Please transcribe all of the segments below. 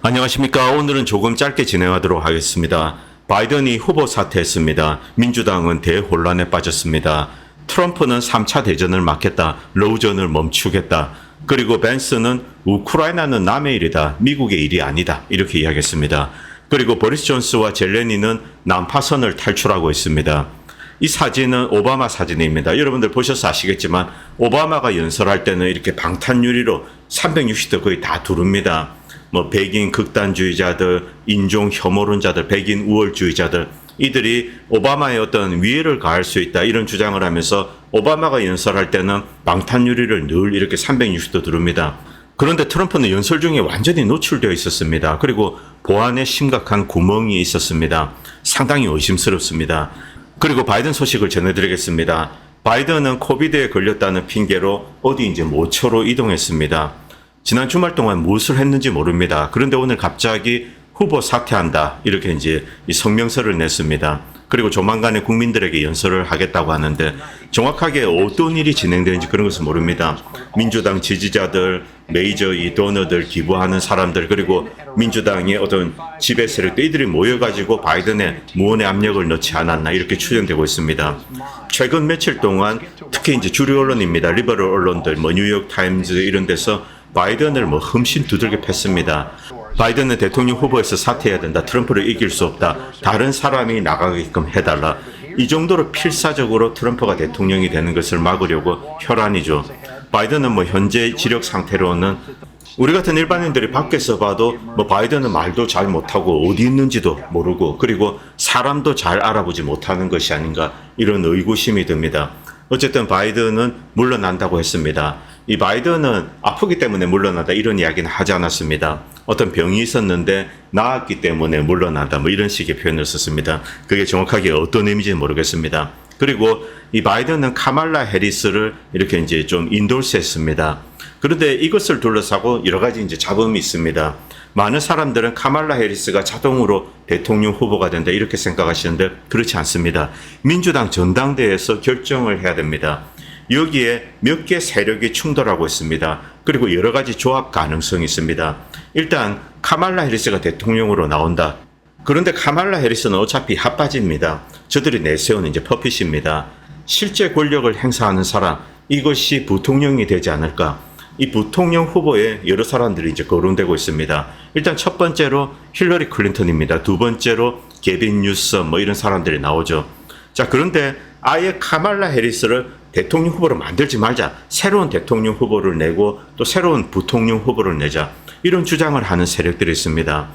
안녕하십니까. 오늘은 조금 짧게 진행하도록 하겠습니다. 바이든이 후보 사퇴했습니다. 민주당은 대혼란에 빠졌습니다. 트럼프는 3차 대전을 막겠다. 러우전을 멈추겠다. 그리고 벤스는 우크라이나는 남의 일이다. 미국의 일이 아니다. 이렇게 이야기했습니다. 그리고 보리스 존스와 젤레니는 난파선을 탈출하고 있습니다. 이 사진은 오바마 사진입니다. 여러분들 보셔서 아시겠지만 오바마가 연설할 때는 이렇게 방탄유리로 360도 거의 다 두릅니다. 백인 극단주의자들, 인종 혐오론자들, 백인 우월주의자들, 이들이 오바마의 어떤 위해를 가할 수 있다 이런 주장을 하면서 오바마가 연설할 때는 방탄유리를 늘 이렇게 360도 두릅니다. 그런데 트럼프는 연설 중에 완전히 노출되어 있었습니다. 그리고 보안에 심각한 구멍이 있었습니다. 상당히 의심스럽습니다. 그리고 바이든 소식을 전해드리겠습니다. 바이든은 코비드에 걸렸다는 핑계로 어디 이제 모처로 이동했습니다. 지난 주말 동안 무엇을 했는지 모릅니다. 그런데 오늘 갑자기 후보 사퇴한다. 이렇게 이제 이 성명서를 냈습니다. 그리고 조만간에 국민들에게 연설을 하겠다고 하는데 정확하게 어떤 일이 진행되는지 그런 것은 모릅니다. 민주당 지지자들, 메이저 이 도너들, 기부하는 사람들, 그리고 민주당의 어떤 지배 세력들 이들이 모여가지고 바이든의 무언의 압력을 넣지 않았나 이렇게 추정되고 있습니다. 최근 며칠 동안 특히 이제 주류 언론입니다. 리버럴 언론들, 뉴욕 타임즈 이런 데서 바이든을 흠씬 두들겨 팼습니다. 바이든은 대통령 후보에서 사퇴해야 된다. 트럼프를 이길 수 없다. 다른 사람이 나가게끔 해달라. 이 정도로 필사적으로 트럼프가 대통령이 되는 것을 막으려고 혈안이죠. 바이든은 현재 지력 상태로는 우리 같은 일반인들이 밖에서 봐도 바이든은 말도 잘 못하고 어디 있는지도 모르고 그리고 사람도 잘 알아보지 못하는 것이 아닌가 이런 의구심이 듭니다. 어쨌든 바이든은 물러난다고 했습니다. 이 바이든은 아프기 때문에 물러나다 이런 이야기는 하지 않았습니다. 어떤 병이 있었는데 나았기 때문에 물러나다 이런 식의 표현을 썼습니다. 그게 정확하게 어떤 의미인지는 모르겠습니다. 그리고 이 바이든은 카말라 해리스를 이렇게 이제 좀 인돌스했습니다. 그런데 이것을 둘러싸고 여러 가지 이제 잡음이 있습니다. 많은 사람들은 카말라 해리스가 자동으로 대통령 후보가 된다 이렇게 생각하시는데 그렇지 않습니다. 민주당 전당대회에서 결정을 해야 됩니다. 여기에 몇 개 세력이 충돌하고 있습니다. 그리고 여러 가지 조합 가능성이 있습니다. 일단 카말라 해리스가 대통령으로 나온다. 그런데 카말라 해리스는 어차피 핫바지입니다. 저들이 내세우는 이제 퍼핏입니다. 실제 권력을 행사하는 사람, 이것이 부통령이 되지 않을까. 이 부통령 후보에 여러 사람들이 이제 거론되고 있습니다. 일단 첫 번째로 힐러리 클린턴입니다. 두 번째로 게빈 뉴섬 이런 사람들이 나오죠. 자, 그런데 아예 카말라 해리스를 대통령 후보로 만들지 말자. 새로운 대통령 후보를 내고 또 새로운 부통령 후보를 내자. 이런 주장을 하는 세력들이 있습니다.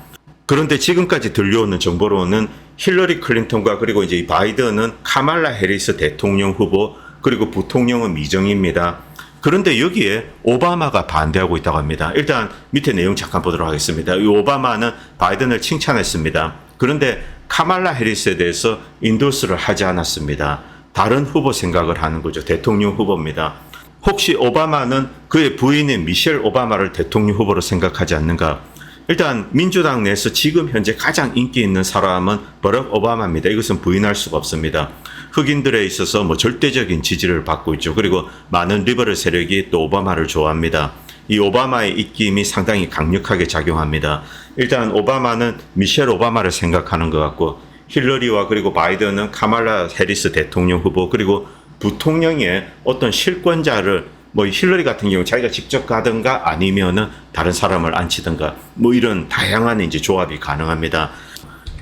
그런데 지금까지 들려오는 정보로는 힐러리 클린턴과 그리고 이제 바이든은 카말라 해리스 대통령 후보 그리고 부통령은 미정입니다. 그런데 여기에 오바마가 반대하고 있다고 합니다. 일단 밑에 내용 잠깐 보도록 하겠습니다. 이 오바마는 바이든을 칭찬했습니다. 그런데 카말라 해리스에 대해서 인도스를 하지 않았습니다. 다른 후보 생각을 하는 거죠. 대통령 후보입니다. 혹시 오바마는 그의 부인인 미셸 오바마를 대통령 후보로 생각하지 않는가? 일단 민주당 내에서 지금 현재 가장 인기 있는 사람은 버럭 오바마입니다. 이것은 부인할 수가 없습니다. 흑인들에 있어서 절대적인 지지를 받고 있죠. 그리고 많은 리버럴 세력이 또 오바마를 좋아합니다. 이 오바마의 입김이 상당히 강력하게 작용합니다. 일단 오바마는 미셸 오바마를 생각하는 것 같고 힐러리와 그리고 바이든은 카말라 해리스 대통령 후보 그리고 부통령의 어떤 실권자를 힐러리 같은 경우 자기가 직접 가든가 아니면은 다른 사람을 앉히든가 이런 다양한 이제 조합이 가능합니다.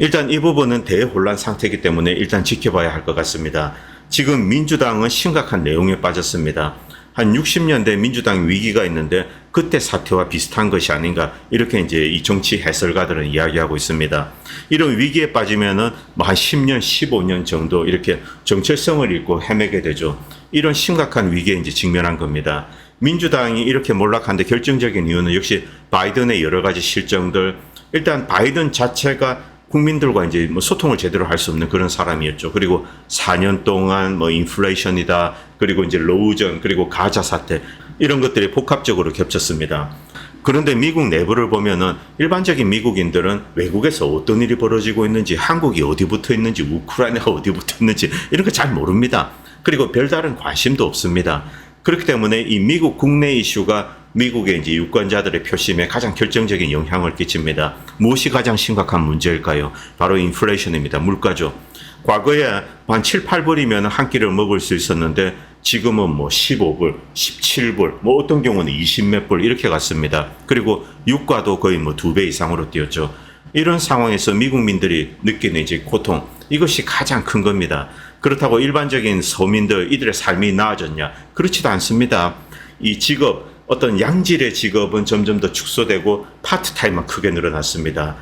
일단 이 부분은 대혼란 상태이기 때문에 일단 지켜봐야 할 것 같습니다. 지금 민주당은 심각한 내용에 빠졌습니다. 한 60년대 민주당 위기가 있는데 그때 사태와 비슷한 것이 아닌가 이렇게 이제 이 정치 해설가들은 이야기하고 있습니다. 이런 위기에 빠지면은 한 10년, 15년 정도 이렇게 정체성을 잃고 헤매게 되죠. 이런 심각한 위기에 이제 직면한 겁니다. 민주당이 이렇게 몰락한데 결정적인 이유는 역시 바이든의 여러 가지 실정들, 일단 바이든 자체가 국민들과 이제 소통을 제대로 할 수 없는 그런 사람이었죠. 그리고 4년 동안 인플레이션이다. 그리고 이제 러우전, 그리고 가자 사태 이런 것들이 복합적으로 겹쳤습니다. 그런데 미국 내부를 보면은 일반적인 미국인들은 외국에서 어떤 일이 벌어지고 있는지, 한국이 어디 붙어 있는지, 우크라이나가 어디 붙어 있는지 이런 거 잘 모릅니다. 그리고 별다른 관심도 없습니다. 그렇기 때문에 이 미국 국내 이슈가 미국의 이제 유권자들의 표심에 가장 결정적인 영향을 끼칩니다. 무엇이 가장 심각한 문제일까요? 바로 인플레이션입니다. 물가죠. 과거에 한 7, 8불이면 한 끼를 먹을 수 있었는데 지금은 뭐 15불, 17불, 뭐 어떤 경우는 20몇 불 이렇게 갔습니다. 그리고 유가도 거의 뭐 2배 이상으로 뛰었죠. 이런 상황에서 미국민들이 느끼는 이제 고통, 이것이 가장 큰 겁니다. 그렇다고 일반적인 서민들 이들의 삶이 나아졌냐? 그렇지도 않습니다. 이 직업, 어떤 양질의 직업은 점점 더 축소되고 파트타임만 크게 늘어났습니다.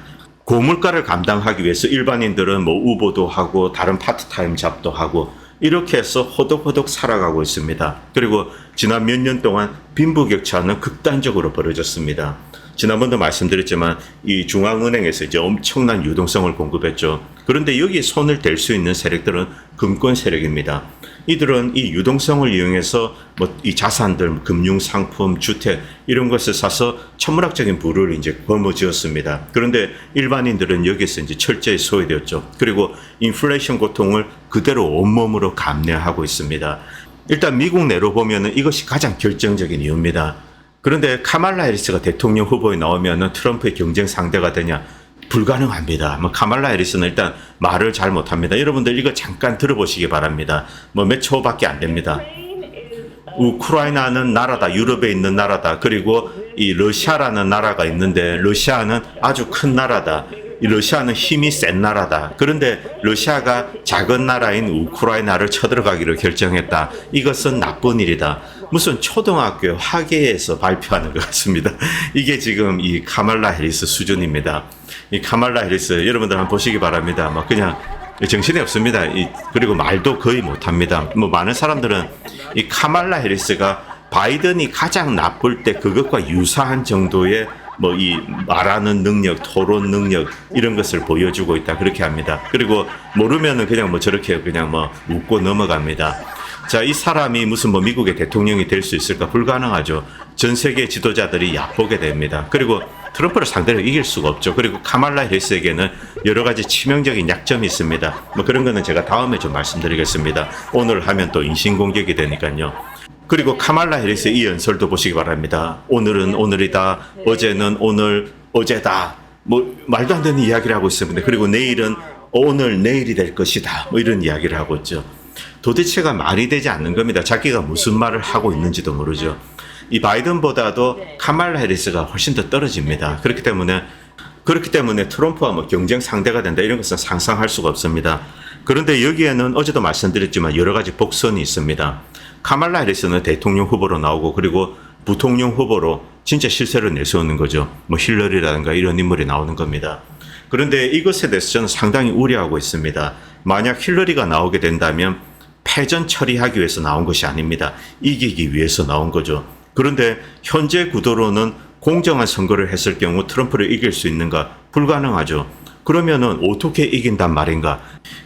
고물가를 감당하기 위해서 일반인들은 뭐 우보도 하고 다른 파트타임 잡도 하고 이렇게 해서 호덕호덕 살아가고 있습니다. 그리고 지난 몇 년 동안 빈부격차는 극단적으로 벌어졌습니다. 지난번도 말씀드렸지만 이 중앙은행에서 이제 엄청난 유동성을 공급했죠. 그런데 여기에 손을 댈 수 있는 세력들은 금권 세력입니다. 이들은 이 유동성을 이용해서 뭐 이 자산들, 금융 상품, 주택 이런 것을 사서 천문학적인 부를 이제 거머쥐었습니다. 그런데 일반인들은 여기서 이제 철저히 소외되었죠. 그리고 인플레이션 고통을 그대로 온몸으로 감내하고 있습니다. 일단 미국 내로 보면은 이것이 가장 결정적인 이유입니다. 그런데 카말라 해리스가 대통령 후보에 나오면은 트럼프의 경쟁 상대가 되냐? 불가능합니다. 뭐 카말라 해리스는 일단 말을 잘 못합니다. 여러분들 이거 잠깐 들어보시기 바랍니다. 뭐 몇 초밖에 안 됩니다. 우크라이나는 나라다, 유럽에 있는 나라다. 그리고 이 러시아라는 나라가 있는데 러시아는 아주 큰 나라다. 이 러시아는 힘이 센 나라다. 그런데 러시아가 작은 나라인 우크라이나를 쳐들어가기로 결정했다. 이것은 나쁜 일이다. 무슨 초등학교 학예에서 발표하는 것 같습니다. 이게 지금 이 카말라 해리스 수준입니다. 이 카말라 해리스 여러분들 한번 보시기 바랍니다. 뭐 그냥 정신이 없습니다. 그리고 말도 거의 못합니다. 뭐 많은 사람들은 이 카말라 해리스가 바이든이 가장 나쁠 때 그것과 유사한 정도의 뭐 이 말하는 능력, 토론 능력 이런 것을 보여주고 있다 그렇게 합니다. 그리고 모르면은 그냥 뭐 저렇게 그냥 뭐 웃고 넘어갑니다. 자, 이 사람이 무슨 뭐 미국의 대통령이 될 수 있을까? 불가능하죠. 전 세계 지도자들이 얕보게 됩니다. 그리고 트럼프를 상대로 이길 수가 없죠. 그리고 카말라 해리스에게는 여러 가지 치명적인 약점이 있습니다. 뭐 그런 거는 제가 다음에 좀 말씀드리겠습니다. 오늘 하면 또 인신공격이 되니까요. 그리고 카말라 해리스의 이 연설도 보시기 바랍니다. 오늘은 오늘이다. 어제는 오늘, 어제다. 뭐 말도 안 되는 이야기를 하고 있습니다. 그리고 내일은 오늘, 내일이 될 것이다. 뭐 이런 이야기를 하고 있죠. 도대체가 말이 되지 않는 겁니다. 자기가 무슨 말을 하고 있는지도 모르죠. 이 바이든보다도 카말라 해리스가 훨씬 더 떨어집니다. 그렇기 때문에 트럼프와 뭐 경쟁 상대가 된다 이런 것은 상상할 수가 없습니다. 그런데 여기에는 어제도 말씀드렸지만 여러 가지 복선이 있습니다. 카말라 해리스는 대통령 후보로 나오고 그리고 부통령 후보로 진짜 실세를 내세우는 거죠. 뭐 힐러리라든가 이런 인물이 나오는 겁니다. 그런데 이것에 대해서 저는 상당히 우려하고 있습니다. 만약 힐러리가 나오게 된다면 패전 처리하기 위해서 나온 것이 아닙니다. 이기기 위해서 나온 거죠. 그런데 현재 구도로는 공정한 선거를 했을 경우 트럼프를 이길 수 있는가? 불가능하죠. 그러면은 어떻게 이긴단 말인가?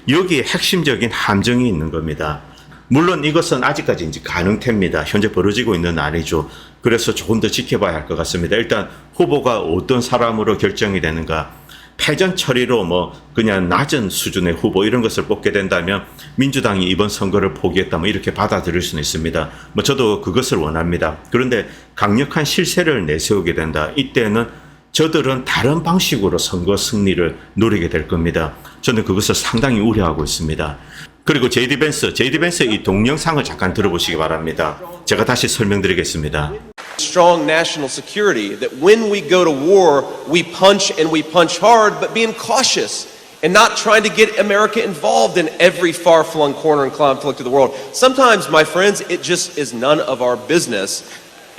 여기에 핵심적인 함정이 있는 겁니다. 물론 이것은 아직까지 이제 가능태입니다. 현재 벌어지고 있는 아니죠. 그래서 조금 더 지켜봐야 할 것 같습니다. 일단 후보가 어떤 사람으로 결정이 되는가? 패전 처리로 뭐 그냥 낮은 수준의 후보 이런 것을 뽑게 된다면 민주당이 이번 선거를 포기했다 뭐 이렇게 받아들일 수는 있습니다. 뭐 저도 그것을 원합니다. 그런데 강력한 실세를 내세우게 된다. 이때는 저들은 다른 방식으로 선거 승리를 노리게 될 겁니다. 저는 그것을 상당히 우려하고 있습니다. 그리고 제이디 벤스의 이 동영상을 잠깐 들어보시기 바랍니다. 제가 다시 설명드리겠습니다. Strong national security that when we go to war, we punch and we punch hard, but being cautious and not trying to get America involved in every far-flung corner and conflict of the world. Sometimes, my friends, it just is none of our business,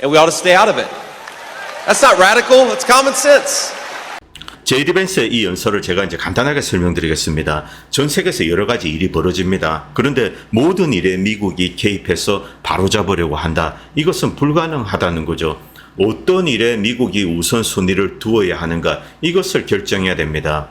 and we ought to stay out of it. That's not radical, that's common sense. 제이디 벤스의 이 연설을 제가 이제 간단하게 설명드리겠습니다. 전 세계에서 여러 가지 일이 벌어집니다. 그런데 모든 일에 미국이 개입해서 바로잡으려고 한다. 이것은 불가능하다는 거죠. 어떤 일에 미국이 우선순위를 두어야 하는가 이것을 결정해야 됩니다.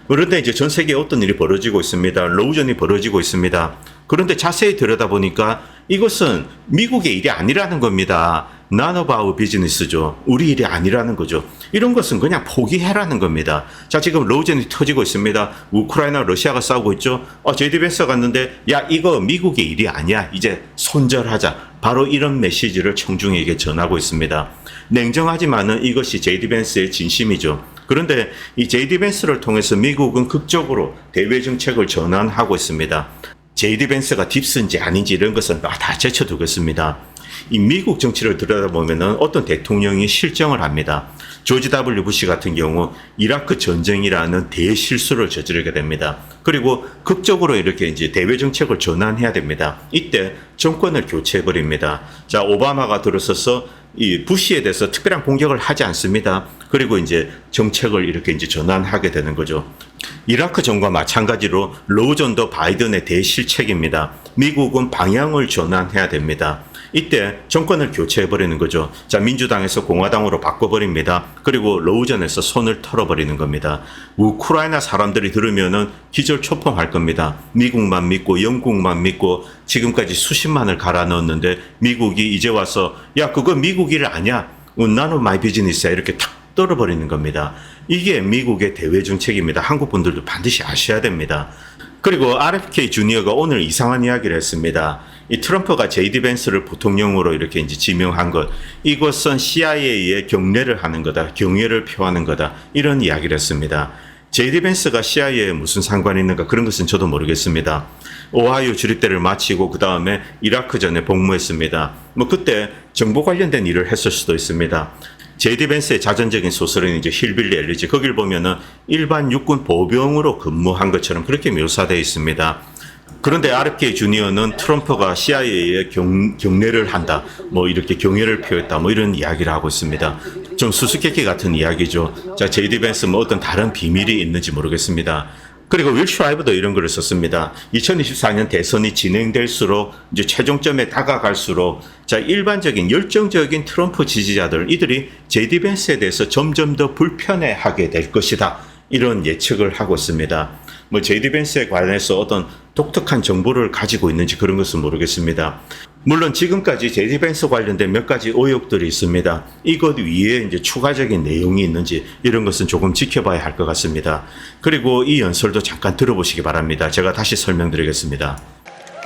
그런데 이제 전 세계에 어떤 일이 벌어지고 있습니다. 로우전이 벌어지고 있습니다. 그런데 자세히 들여다보니까 이것은 미국의 일이 아니라는 겁니다. None of our business죠. 우리 일이 아니라는 거죠. 이런 것은 그냥 포기해라는 겁니다. 자, 지금 로우전이 터지고 있습니다. 우크라이나, 러시아가 싸우고 있죠. 제이디 벤스가 갔는데 야 이거 미국의 일이 아니야. 이제 손절하자. 바로 이런 메시지를 청중에게 전하고 있습니다. 냉정하지만은 이것이 JD 밴스의 진심이죠. 그런데 이 JD 밴스를 통해서 미국은 극적으로 대외 정책을 전환하고 있습니다. JD 밴스가 딥스인지 아닌지 이런 것은 다 제쳐두겠습니다. 이 미국 정치를 들여다보면은 어떤 대통령이 실정을 합니다. 조지 W. 부시 같은 경우 이라크 전쟁이라는 대실수를 저지르게 됩니다. 그리고 극적으로 이렇게 이제 대외 정책을 전환해야 됩니다. 이때 정권을 교체해버립니다. 자, 오바마가 들어서서 이 부시에 대해서 특별한 공격을 하지 않습니다. 그리고 이제 정책을 이렇게 이제 전환하게 되는 거죠. 이라크 전과 마찬가지로 로우전도 바이든의 대실책입니다. 미국은 방향을 전환해야 됩니다. 이때 정권을 교체해버리는 거죠. 자, 민주당에서 공화당으로 바꿔버립니다. 그리고 로우전에서 손을 털어버리는 겁니다. 우크라이나 사람들이 들으면은 기절초풍할 겁니다. 미국만 믿고 영국만 믿고 지금까지 수십만을 갈아 넣었는데 미국이 이제 와서 야, 그거 미국 일 아니야. none of my business야. 이렇게 탁 떨어버리는 겁니다. 이게 미국의 대외 정책입니다. 한국 분들도 반드시 아셔야 됩니다. 그리고 RFK 주니어가 오늘 이상한 이야기를 했습니다. 이 트럼프가 JD 밴스를 부통령으로 이렇게 이제 지명한 것, 이것은 CIA에 경례를 하는 거다, 경외를 표하는 거다, 이런 이야기를 했습니다. JD 밴스가 CIA에 무슨 상관이 있는가 그런 것은 저도 모르겠습니다. 오하이오 주립대를 마치고 그 다음에 이라크전에 복무했습니다. 뭐 그때 정보 관련된 일을 했을 수도 있습니다. JD 밴스의 자전적인 소설은 이제 힐빌리 엘리지, 거길 보면은 일반 육군 보병으로 근무한 것처럼 그렇게 묘사되어 있습니다. 그런데 RFK 주니어는 트럼프가 CIA에 경례를 한다, 뭐 이렇게 경외를 표했다, 뭐 이런 이야기를 하고 있습니다. 좀 수수께끼 같은 이야기죠. 자, JD 밴스 뭐 어떤 다른 비밀이 있는지 모르겠습니다. 그리고 윌 슈라이버도 이런 글을 썼습니다. 2024년 대선이 진행될수록 이제 최종점에 다가갈수록 자, 일반적인 열정적인 트럼프 지지자들, 이들이 JD 밴스에 대해서 점점 더 불편해하게 될 것이다, 이런 예측을 하고 있습니다. 뭐 JD 밴스에 관해서 어떤 독특한 정보를 가지고 있는지 그런 것은 모르겠습니다. 물론 지금까지 JD 밴스 관련된 몇 가지 의혹들이 있습니다. 이것 위에 이제 추가적인 내용이 있는지 이런 것은 조금 지켜봐야 할 것 같습니다. 그리고 이 연설도 잠깐 들어보시기 바랍니다. 제가 다시 설명드리겠습니다.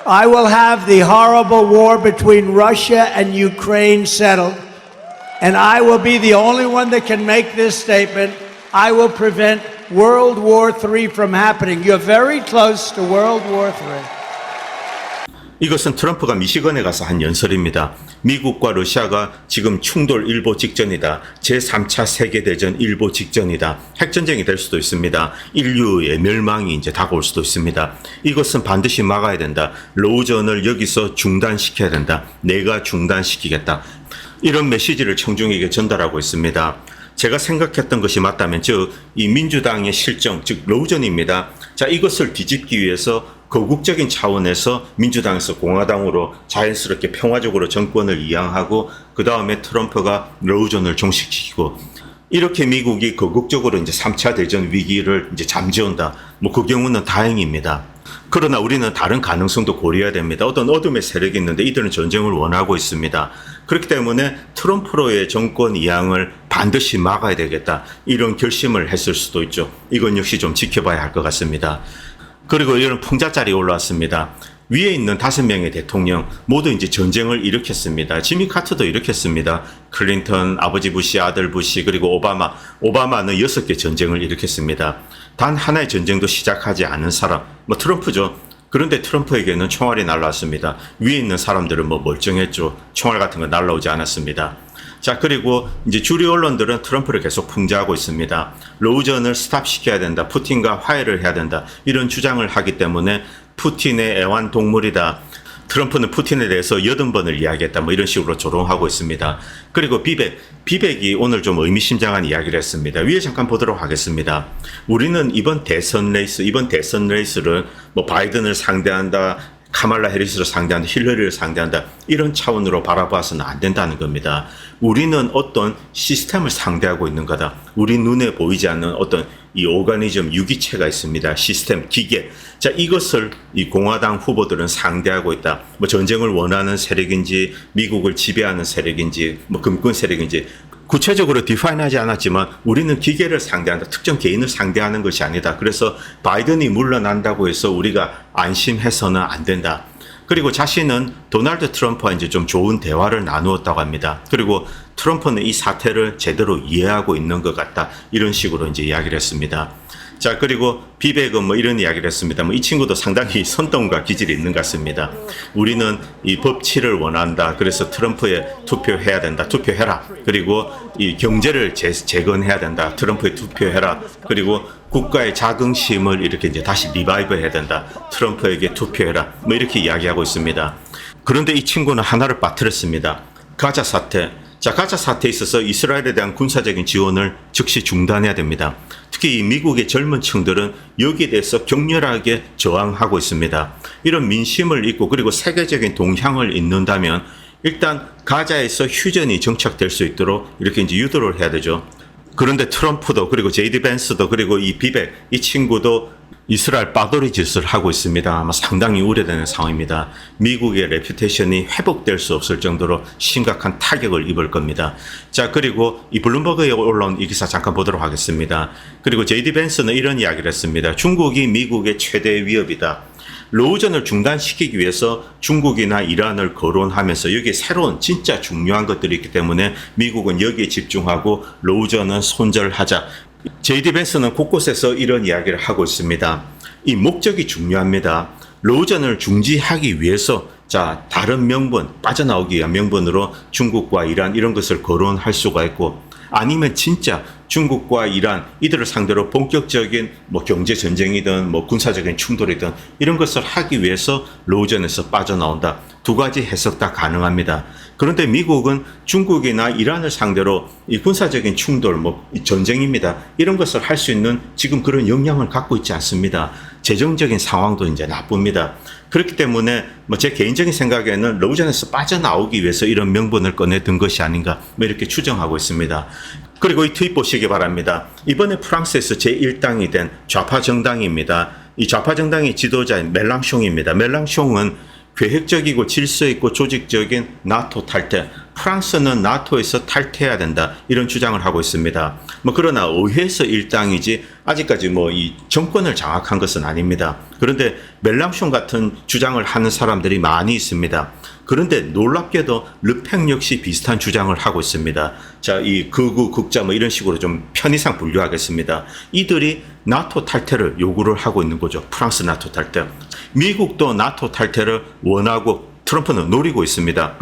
I will have the horrible war between Russia and Ukraine settled, and I will be the only one that can make this statement. I will prevent World War III from happening. You're very close to World War III. 이것은 트럼프가 미시건에 가서 한 연설입니다. 미국과 러시아가 지금 충돌 일보 직전이다. 제3차 세계대전 일보 직전이다. 핵전쟁이 될 수도 있습니다. 인류의 멸망이 이제 다가올 수도 있습니다. 이것은 반드시 막아야 된다. 로우전을 여기서 중단시켜야 된다. 내가 중단시키겠다. 이런 메시지를 청중에게 전달하고 있습니다. 제가 생각했던 것이 맞다면, 즉 이 민주당의 실정, 즉 로우전입니다. 자, 이것을 뒤집기 위해서 거국적인 차원에서 민주당에서 공화당으로 자연스럽게 평화적으로 정권을 이양하고 그 다음에 트럼프가 로우전을 종식시키고, 이렇게 미국이 거국적으로 이제 3차 대전 위기를 이제 잠재운다. 뭐 그 경우는 다행입니다. 그러나 우리는 다른 가능성도 고려해야 됩니다. 어떤 어둠의 세력이 있는데 이들은 전쟁을 원하고 있습니다. 그렇기 때문에 트럼프로의 정권 이양을 반드시 막아야 되겠다, 이런 결심을 했을 수도 있죠. 이건 역시 좀 지켜봐야 할 것 같습니다. 그리고 이런 풍자짤이 올라왔습니다. 위에 있는 5명의 대통령 모두 이제 전쟁을 일으켰습니다. 지미 카터도 일으켰습니다. 클린턴, 아버지 부시, 아들 부시, 그리고 오바마는 6개 전쟁을 일으켰습니다. 단 하나의 전쟁도 시작하지 않은 사람, 뭐 트럼프죠. 그런데 트럼프에게는 총알이 날라왔습니다. 위에 있는 사람들은 뭐 멀쩡했죠. 총알 같은 거 날라오지 않았습니다. 자, 그리고 이제 주류 언론들은 트럼프를 계속 풍자하고 있습니다. 로우전을 스탑시켜야 된다, 푸틴과 화해를 해야 된다, 이런 주장을 하기 때문에 푸틴의 애완동물이다, 트럼프는 푸틴에 대해서 80번을 이야기했다, 뭐 이런 식으로 조롱하고 있습니다. 그리고 비백이 오늘 좀 의미심장한 이야기를 했습니다. 위에 잠깐 보도록 하겠습니다. 우리는 이번 대선 레이스를 뭐 바이든을 상대한다, 카말라 해리스를 상대한다, 힐러리를 상대한다, 이런 차원으로 바라봐서는 안 된다는 겁니다. 우리는 어떤 시스템을 상대하고 있는 거다. 우리 눈에 보이지 않는 어떤 이 오가니즘, 유기체가 있습니다. 시스템, 기계. 자, 이것을 이 공화당 후보들은 상대하고 있다. 뭐 전쟁을 원하는 세력인지, 미국을 지배하는 세력인지, 뭐 금권 세력인지, 구체적으로 디파인하지 않았지만 우리는 기계를 상대한다, 특정 개인을 상대하는 것이 아니다. 그래서 바이든이 물러난다고 해서 우리가 안심해서는 안 된다. 그리고 자신은 도널드 트럼프와 이제 좀 좋은 대화를 나누었다고 합니다. 그리고 트럼프는 이 사태를 제대로 이해하고 있는 것 같다. 이런 식으로 이제 이야기를 했습니다. 자, 그리고 비백은 뭐 이런 이야기를 했습니다. 뭐 이 친구도 상당히 선동과 기질이 있는 것 같습니다. 우리는 이 법치를 원한다. 그래서 트럼프에 투표해야 된다. 투표해라. 그리고 이 경제를 재건해야 된다. 트럼프에 투표해라. 그리고 국가의 자긍심을 이렇게 이제 다시 리바이브 해야 된다. 트럼프에게 투표해라. 뭐 이렇게 이야기하고 있습니다. 그런데 이 친구는 하나를 빠뜨렸습니다. 가자 사태. 자, 가자 사태에 있어서 이스라엘에 대한 군사적인 지원을 즉시 중단해야 됩니다. 특히 이 미국의 젊은 층들은 여기에 대해서 격렬하게 저항하고 있습니다. 이런 민심을 잇고 그리고 세계적인 동향을 잇는다면 일단 가자에서 휴전이 정착될 수 있도록 이렇게 이제 유도를 해야 되죠. 그런데 트럼프도 그리고 제이디 벤스도 그리고 이 비백 이 친구도 이스라엘 빠돌이 짓을 하고 있습니다. 아마 상당히 우려되는 상황입니다. 미국의 레퓨테이션이 회복될 수 없을 정도로 심각한 타격을 입을 겁니다. 자, 그리고 이 블룸버그에 올라온 이 기사 잠깐 보도록 하겠습니다. 그리고 제이디 벤스는 이런 이야기를 했습니다. 중국이 미국의 최대 위협이다. 로우전을 중단시키기 위해서 중국이나 이란을 거론하면서 여기에 새로운 진짜 중요한 것들이 있기 때문에 미국은 여기에 집중하고 로우전은 손절하자. 제이디 벤스는 곳곳에서 이런 이야기를 하고 있습니다. 이 목적이 중요합니다. 로우전을 중지하기 위해서 자, 다른 명분, 빠져나오기 위한 명분으로 중국과 이란 이런 것을 거론할 수가 있고 아니면 진짜 중국과 이란 이들을 상대로 본격적인 뭐 경제 전쟁이든 뭐 군사적인 충돌이든 이런 것을 하기 위해서 로우전에서 빠져나온다. 두 가지 해석 다 가능합니다. 그런데 미국은 중국이나 이란을 상대로 이 군사적인 충돌, 뭐 전쟁입니다. 이런 것을 할 수 있는 지금 그런 역량을 갖고 있지 않습니다. 재정적인 상황도 이제 나쁩니다. 그렇기 때문에 뭐 제 개인적인 생각에는 로우전에서 빠져나오기 위해서 이런 명분을 꺼내든 것이 아닌가 뭐 이렇게 추정하고 있습니다. 그리고 이 트윗 보시기 바랍니다. 이번에 프랑스에서 제1당이 된 좌파 정당입니다. 이 좌파 정당의 지도자인 멜랑숑입니다. 멜랑숑은 계획적이고 질서 있고 조직적인 나토 탈퇴, 프랑스는 나토에서 탈퇴해야 된다 이런 주장을 하고 있습니다. 뭐 그러나 의회에서 일당이지 아직까지 뭐 이 정권을 장악한 것은 아닙니다. 그런데 멜랑숑 같은 주장을 하는 사람들이 많이 있습니다. 그런데 놀랍게도 르팽 역시 비슷한 주장을 하고 있습니다. 자, 이 극우, 극자 뭐 이런 식으로 좀 편의상 분류하겠습니다. 이들이 나토 탈퇴를 요구를 하고 있는 거죠. 프랑스 나토 탈퇴. 미국도 나토 탈퇴를 원하고 트럼프는 노리고 있습니다.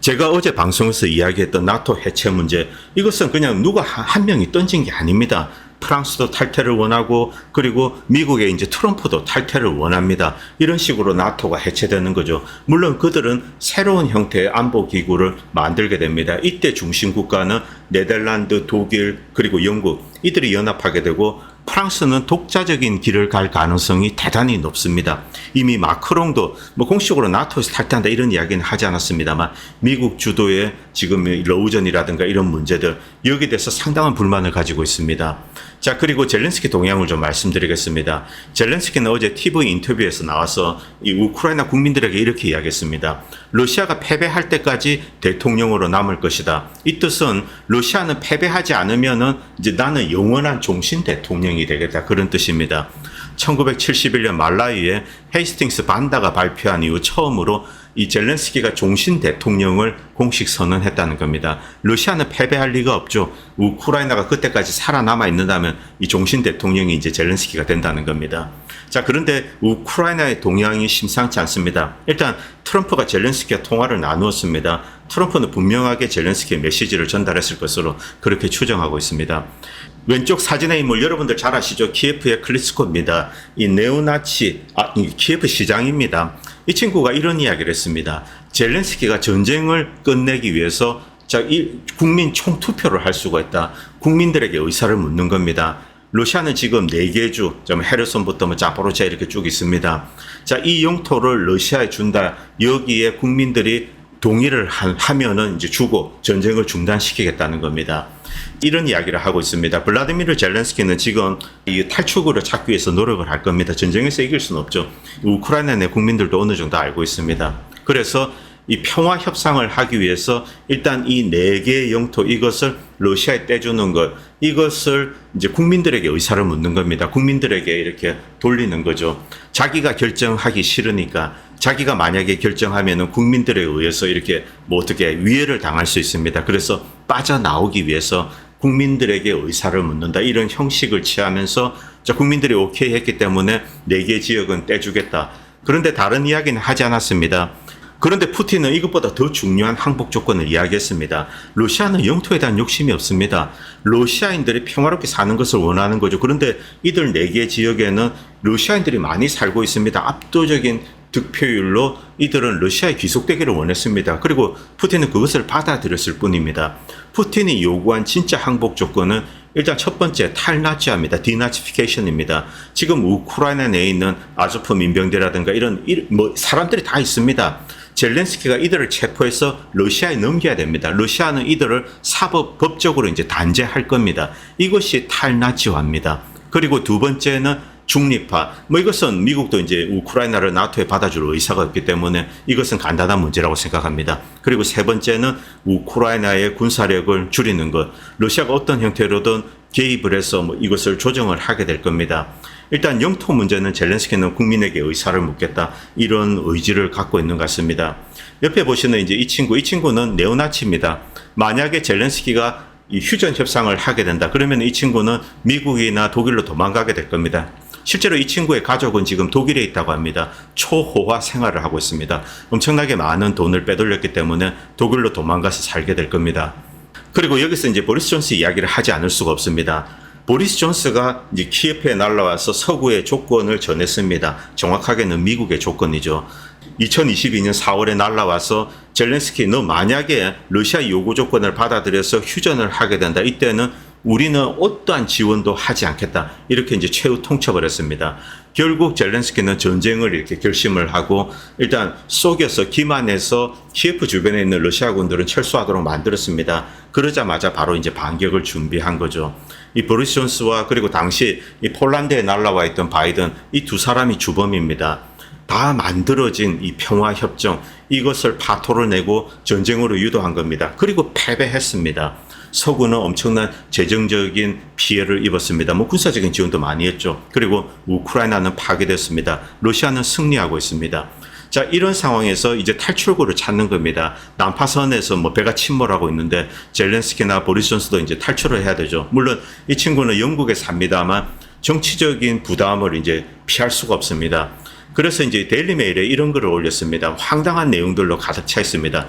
제가 어제 방송에서 이야기했던 나토 해체 문제, 이것은 그냥 누가 한 명이 던진 게 아닙니다. 프랑스도 탈퇴를 원하고 그리고 미국의 이제 트럼프도 탈퇴를 원합니다. 이런 식으로 나토가 해체되는 거죠. 물론 그들은 새로운 형태의 안보 기구를 만들게 됩니다. 이때 중심 국가는 네덜란드, 독일 그리고 영국 이들이 연합하게 되고 프랑스는 독자적인 길을 갈 가능성이 대단히 높습니다. 이미 마크롱도 뭐 공식적으로 나토에서 탈퇴한다 이런 이야기는 하지 않았습니다만 미국 주도의 지금 러우전이라든가 이런 문제들 여기에 대해서 상당한 불만을 가지고 있습니다. 자, 그리고 젤렌스키 동향을 좀 말씀드리겠습니다. 젤렌스키는 어제 TV 인터뷰에서 나와서 이 우크라이나 국민들에게 이렇게 이야기했습니다. 러시아가 패배할 때까지 대통령으로 남을 것이다. 이 뜻은 러시아는 패배하지 않으면은 이제 나는 영원한 종신 대통령이 되겠다. 그런 뜻입니다. 1971년 말라위에 헤이스팅스 반다가 발표한 이후 처음으로 이 젤렌스키가 종신 대통령을 공식 선언했다는 겁니다. 러시아는 패배할 리가 없죠. 우크라이나가 그때까지 살아남아 있는다면 이 종신 대통령이 이제 젤렌스키가 된다는 겁니다. 자, 그런데 우크라이나의 동향이 심상치 않습니다. 일단 트럼프가 젤렌스키와 통화를 나누었습니다. 트럼프는 분명하게 젤렌스키의 메시지를 전달했을 것으로 그렇게 추정하고 있습니다. 왼쪽 사진의 인물 여러분들 잘 아시죠? 키예프의 클리츠코입니다. 이 네오나치, 이 키예프 시장입니다. 이 친구가 이런 이야기를 했습니다. 젤렌스키가 전쟁을 끝내기 위해서 국민 총투표를 할 수가 있다. 국민들에게 의사를 묻는 겁니다. 러시아는 지금 4개 주, 헤르손부터 뭐 자포로치아 이렇게 쭉 있습니다. 자, 이 영토를 러시아에 준다. 여기에 국민들이 동의를 하면은 이제 주고 전쟁을 중단시키겠다는 겁니다. 이런 이야기를 하고 있습니다. 블라디미르 젤렌스키는 지금 이 탈출구를 찾기 위해서 노력을 할 겁니다. 전쟁에서 이길 수는 없죠. 우크라이나 내 국민들도 어느 정도 알고 있습니다. 그래서 이 평화 협상을 하기 위해서 일단 이 4개의 영토 이것을 러시아에 떼주는 것, 이것을 이제 국민들에게 의사를 묻는 겁니다. 국민들에게 이렇게 돌리는 거죠. 자기가 결정하기 싫으니까, 자기가 만약에 결정하면은 국민들에 의해서 이렇게 뭐 어떻게 위해를 당할 수 있습니다. 그래서 빠져나오기 위해서 국민들에게 의사를 묻는다, 이런 형식을 취하면서 자, 국민들이 오케이 했기 때문에 4개 지역은 떼주겠다. 그런데 다른 이야기는 하지 않았습니다. 그런데 푸틴은 이것보다 더 중요한 항복 조건을 이야기했습니다. 러시아는 영토에 대한 욕심이 없습니다. 러시아인들이 평화롭게 사는 것을 원하는 거죠. 그런데 이들 4개 지역에는 러시아인들이 많이 살고 있습니다. 압도적인 득표율로 이들은 러시아에 귀속되기를 원했습니다. 그리고 푸틴은 그것을 받아들였을 뿐입니다. 푸틴이 요구한 진짜 항복 조건은 일단 첫 번째 탈나치화입니다. 디나치피케이션입니다. 지금 우크라이나 내에 있는 아조프 민병대라든가 이런 뭐 사람들이 다 있습니다. 젤렌스키가 이들을 체포해서 러시아에 넘겨야 됩니다. 러시아는 이들을 법적으로 이제 단죄할 겁니다. 이것이 탈나치화입니다. 그리고 두 번째는 중립화. 뭐 이것은 미국도 이제 우크라이나를 나토에 받아줄 의사가 없기 때문에 이것은 간단한 문제라고 생각합니다. 그리고 세 번째는 우크라이나의 군사력을 줄이는 것. 러시아가 어떤 형태로든 개입을 해서 뭐 이것을 조정을 하게 될 겁니다. 일단 영토 문제는 젤렌스키는 국민에게 의사를 묻겠다, 이런 의지를 갖고 있는 것 같습니다. 옆에 보시는 이제 이 친구는 네오나치입니다. 만약에 젤렌스키가 이 휴전 협상을 하게 된다, 그러면 이 친구는 미국이나 독일로 도망가게 될 겁니다. 실제로 이 친구의 가족은 지금 독일에 있다고 합니다. 초호화 생활을 하고 있습니다. 엄청나게 많은 돈을 빼돌렸기 때문에 독일로 도망가서 살게 될 겁니다. 그리고 여기서 이제 보리스 존스 이야기를 하지 않을 수가 없습니다. 보리스 존스가 이제 키예프에 날라와서 서구의 조건을 전했습니다. 정확하게는 미국의 조건이죠. 2022년 4월에 날라와서 젤렌스키, 너 만약에 러시아 요구 조건을 받아들여서 휴전을 하게 된다, 이때는 우리는 어떠한 지원도 하지 않겠다, 이렇게 이제 최후 통첩을 했습니다. 결국 젤렌스키는 전쟁을 이렇게 결심을 하고 일단 속여서 기만해서 키예프 주변에 있는 러시아군들은 철수하도록 만들었습니다. 그러자마자 바로 이제 반격을 준비한 거죠. 이 보리스 존스와 그리고 당시 이 폴란드에 날라와 있던 바이든, 이 두 사람이 주범입니다. 다 만들어진 이 평화협정, 이것을 파토를 내고 전쟁으로 유도한 겁니다. 그리고 패배했습니다. 서구는 엄청난 재정적인 피해를 입었습니다. 뭐 군사적인 지원도 많이 했죠. 그리고 우크라이나는 파괴됐습니다. 러시아는 승리하고 있습니다. 자, 이런 상황에서 이제 탈출구를 찾는 겁니다. 난파선에서 뭐 배가 침몰하고 있는데 젤렌스키나 보리스 존스도 이제 탈출을 해야 되죠. 물론 이 친구는 영국에 삽니다만 정치적인 부담을 이제 피할 수가 없습니다. 그래서 이제 데일리 메일에 이런 글을 올렸습니다. 황당한 내용들로 가득 차 있습니다.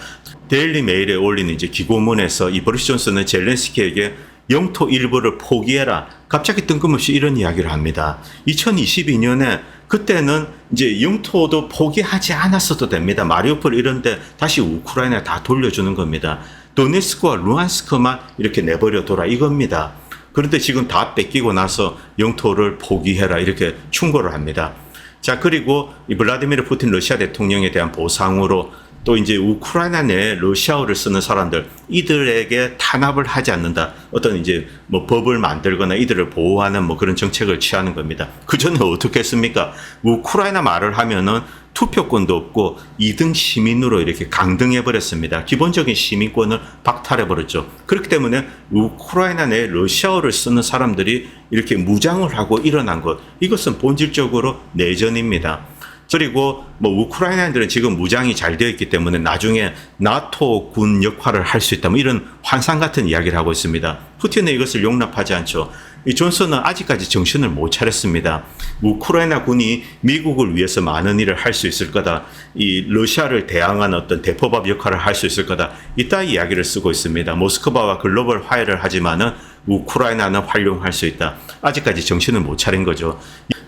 데일리 메일에 올린 이제 기고문에서 이 보리스 존슨은 젤렌스키에게 영토 일부를 포기해라, 갑자기 뜬금없이 이런 이야기를 합니다. 2022년에 그때는 이제 영토도 포기하지 않았어도 됩니다. 마리우폴 이런데 다시 우크라이나에 다 돌려주는 겁니다. 도네스크와 루안스크만 이렇게 내버려 둬라, 이겁니다. 그런데 지금 다 뺏기고 나서 영토를 포기해라, 이렇게 충고를 합니다. 자, 그리고 이 블라디미르 푸틴 러시아 대통령에 대한 보상으로 또 이제 우크라이나 내에 러시아어를 쓰는 사람들, 이들에게 탄압을 하지 않는다, 어떤 이제 뭐 법을 만들거나 이들을 보호하는 뭐 그런 정책을 취하는 겁니다. 그 전에 어떻게 했습니까? 우크라이나 말을 하면은 투표권도 없고 2등 시민으로 이렇게 강등해버렸습니다. 기본적인 시민권을 박탈해버렸죠. 그렇기 때문에 우크라이나 내에 러시아어를 쓰는 사람들이 이렇게 무장을 하고 일어난 것, 이것은 본질적으로 내전입니다. 그리고 뭐 우크라이나인들은 지금 무장이 잘 되어 있기 때문에 나중에 나토 군 역할을 할 수 있다, 뭐 이런 환상 같은 이야기를 하고 있습니다. 푸틴은 이것을 용납하지 않죠. 이 존슨은 아직까지 정신을 못 차렸습니다. 우크라이나 군이 미국을 위해서 많은 일을 할 수 있을 거다, 이 러시아를 대항한 어떤 대포밥 역할을 할 수 있을 거다, 이따위 이야기를 쓰고 있습니다. 모스크바와 글로벌 화해를 하지만은 우크라이나는 활용할 수 있다. 아직까지 정신을 못 차린 거죠.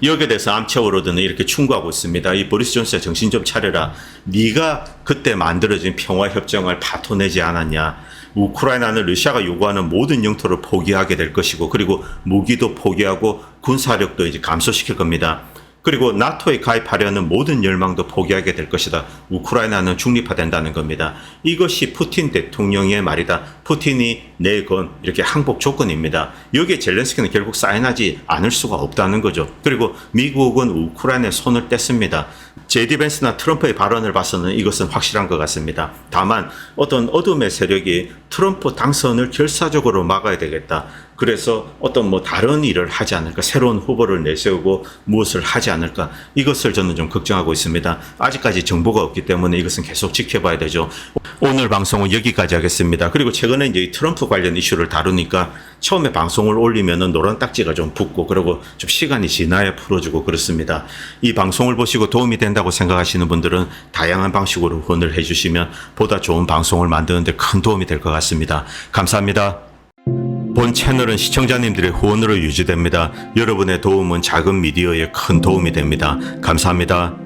여기에 대해서 암체오로드는 이렇게 충고하고 있습니다. 이 보리스 존스야, 정신 좀 차려라. 네가 그때 만들어진 평화협정을 파토내지 않았냐. 우크라이나는 러시아가 요구하는 모든 영토를 포기하게 될 것이고, 그리고 무기도 포기하고 군사력도 이제 감소시킬 겁니다. 그리고 나토에 가입하려는 모든 열망도 포기하게 될 것이다. 우크라이나는 중립화된다는 겁니다. 이것이 푸틴 대통령의 말이다. 푸틴이 내건 이렇게 항복 조건입니다. 여기에 젤렌스키는 결국 사인하지 않을 수가 없다는 거죠. 그리고 미국은 우크라이나에 손을 뗐습니다. 제디 벤스나 트럼프의 발언을 봐서는 이것은 확실한 것 같습니다. 다만 어떤 어둠의 세력이 트럼프 당선을 결사적으로 막아야 되겠다. 그래서 어떤 다른 일을 하지 않을까, 새로운 후보를 내세우고 무엇을 하지 않을까, 이것을 저는 좀 걱정하고 있습니다. 아직까지 정보가 없기 때문에 이것은 계속 지켜봐야 되죠. 오늘 방송은 여기까지 하겠습니다. 그리고 최근에 이제 이 트럼프 관련 이슈를 다루니까 처음에 방송을 올리면은 노란 딱지가 좀 붙고, 그리고 좀 시간이 지나야 풀어주고 그렇습니다. 이 방송을 보시고 도움이 된다고 생각하시는 분들은 다양한 방식으로 후원을 해주시면 보다 좋은 방송을 만드는데 큰 도움이 될 것 같습니다. 감사합니다. 본 채널은 시청자님들의 후원으로 유지됩니다. 여러분의 도움은 작은 미디어에 큰 도움이 됩니다. 감사합니다.